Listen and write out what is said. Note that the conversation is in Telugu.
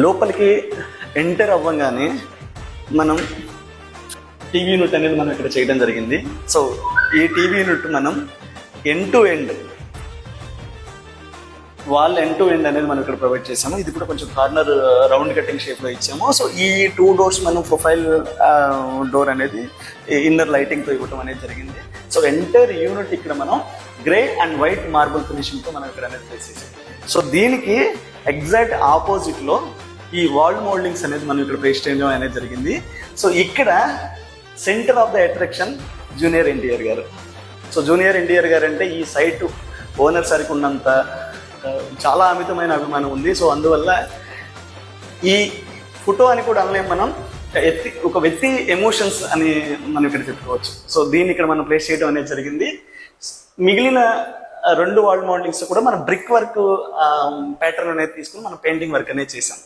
లోపలికి ఎంటర్ అవ్వగానే మనం టీవీ యూనిట్ అనేది మనం ఇక్కడ చేయడం జరిగింది. సో ఈ టీవీ యూనిట్ మనం end to end wall end to end అనేది మనం ఇక్కడ ప్రొవైడ్ చేసాము. ఇది కూడా కొంచెం కార్నర్ రౌండ్ కటింగ్ షేప్లో ఇచ్చాము. సో ఈ 2 డోర్స్ మనం ప్రొఫైల్ డోర్ అనేది ఇన్నర్ లైటింగ్తో ఇవ్వడం అనేది జరిగింది. సో ఎంటైర్ యూనిట్ ఇక్కడ మనం గ్రే అండ్ వైట్ మార్బుల్ ఫినిషింగ్తో మనం ఇక్కడ అనేది ప్లేస్ చేసాం. సో దీనికి ఎగ్జాక్ట్ ఆపోజిట్లో ఈ వాల్ మోల్డింగ్స్ అనేది మనం ఇక్కడ ప్లేస్ చేయడం అనేది జరిగింది. సో ఇక్కడ centre of the attraction junior NTR గారు. సో జూనియర్ ఎన్టీఆర్ గారు అంటే ఈ సైట్ ఓనర్ సరికి ఉన్నంత చాలా అమితమైన అభిమానం ఉంది. సో అందువల్ల ఈ ఫోటో అని కూడా అనలేం మనం, ఒక వ్యక్తి ఎమోషన్స్ అని మనం ఇక్కడ చెప్పుకోవచ్చు. సో దీన్ని ఇక్కడ మనం ప్లేస్ చేయడం అనేది జరిగింది. మిగిలిన 2 వాల్ మౌంటింగ్స్ కూడా మనం బ్రిక్ వర్క్ ప్యాటర్న్ అనేది తీసుకుని మనం పెయింటింగ్ వర్క్ అనేది చేసాం.